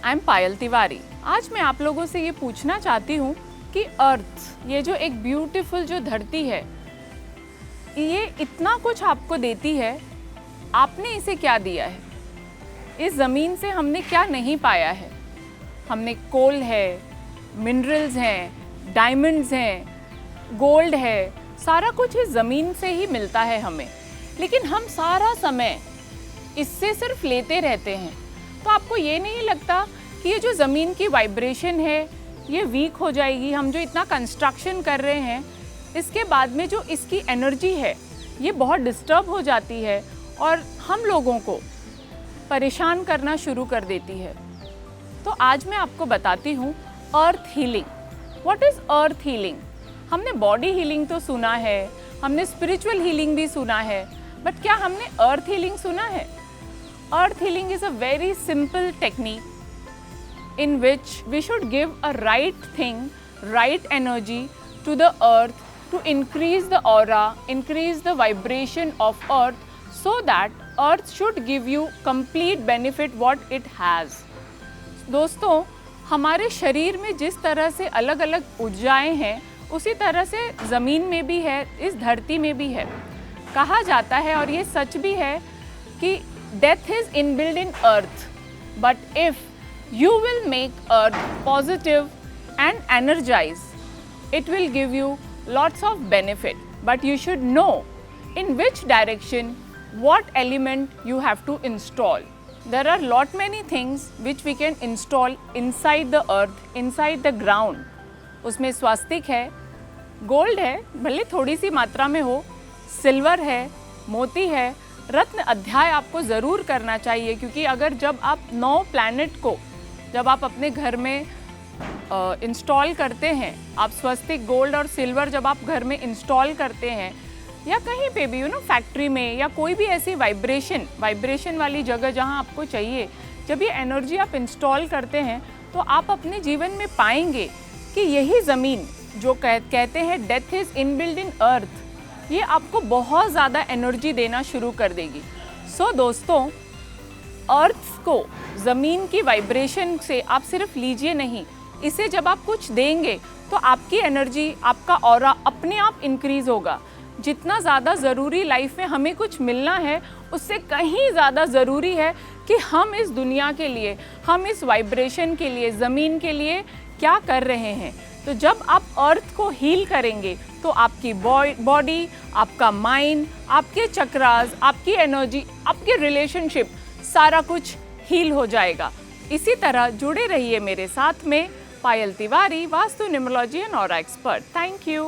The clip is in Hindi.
आई एम पायल तिवारी। आज मैं आप लोगों से ये पूछना चाहती हूँ कि अर्थ, ये जो एक ब्यूटीफुल जो धरती है, ये इतना कुछ आपको देती है, आपने इसे क्या दिया है? इस ज़मीन से हमने क्या नहीं पाया है? हमने कोल है, मिनरल्स हैं, डायमंड्स हैं, गोल्ड है, सारा कुछ इस ज़मीन से ही मिलता है हमें, लेकिन हम सारा समय इससे सिर्फ लेते रहते हैं। तो आपको ये नहीं लगता कि ये जो ज़मीन की वाइब्रेशन है ये वीक हो जाएगी? हम जो इतना कंस्ट्रक्शन कर रहे हैं, इसके बाद में जो इसकी एनर्जी है ये बहुत डिस्टर्ब हो जाती है और हम लोगों को परेशान करना शुरू कर देती है। तो आज मैं आपको बताती हूँ earth healing. What is earth healing? हमने बॉडी हीलिंग तो सुना है, हमने स्पिरिचुअल हीलिंग भी सुना है, बट क्या हमने अर्थ हीलिंग सुना है? Earth healing is a very simple technique in which we should give a right thing, right energy to the earth to increase the aura, increase the vibration of earth, so that earth should give you complete benefit what it has. दोस्तों, हमारे शरीर में जिस तरह से अलग अलग ऊर्जाएं हैं, उसी तरह से ज़मीन में भी है, इस धरती में भी है। कहा जाता है और ये सच भी है कि death is inbuilt in earth, but if you will make earth positive and energize, it will give you lots of benefit, but you should know in which direction, what element you have to install. There are lot many things which we can install inside the earth, inside the ground. उसमें स्वास्तिक है, गोल्ड है, भले थोड़ी सी मात्रा में हो, सिल्वर है, मोती है, रत्न अध्याय आपको ज़रूर करना चाहिए, क्योंकि अगर जब आप 9 प्लैनेट को जब आप अपने घर में इंस्टॉल करते हैं, आप स्वस्तिक गोल्ड और सिल्वर जब आप घर में इंस्टॉल करते हैं या कहीं पे भी फैक्ट्री में या कोई भी ऐसी वाइब्रेशन वाली जगह जहां आपको चाहिए, जब ये एनर्जी आप इंस्टॉल करते हैं तो आप अपने जीवन में पाएंगे कि यही ज़मीन जो कहते हैं डेथ इज़ इनबिल्ट इन अर्थ, ये आपको बहुत ज़्यादा एनर्जी देना शुरू कर देगी। सो दोस्तों, अर्थ को, ज़मीन की वाइब्रेशन से आप सिर्फ लीजिए नहीं, इसे जब आप कुछ देंगे तो आपकी एनर्जी, आपका ऑरा अपने आप इंक्रीज़ होगा। जितना ज़्यादा ज़रूरी लाइफ में हमें कुछ मिलना है, उससे कहीं ज़्यादा ज़रूरी है कि हम इस दुनिया के लिए, हम इस वाइब्रेशन के लिए, ज़मीन के लिए क्या कर रहे हैं। तो जब आप अर्थ को हील करेंगे तो आपकी बॉडी, आपका माइंड, आपके चक्रास, आपकी एनर्जी, आपके रिलेशनशिप, सारा कुछ हील हो जाएगा। इसी तरह जुड़े रहिए मेरे साथ में, Payal Tiwari, Vastu numerology and aura expert. Thank you.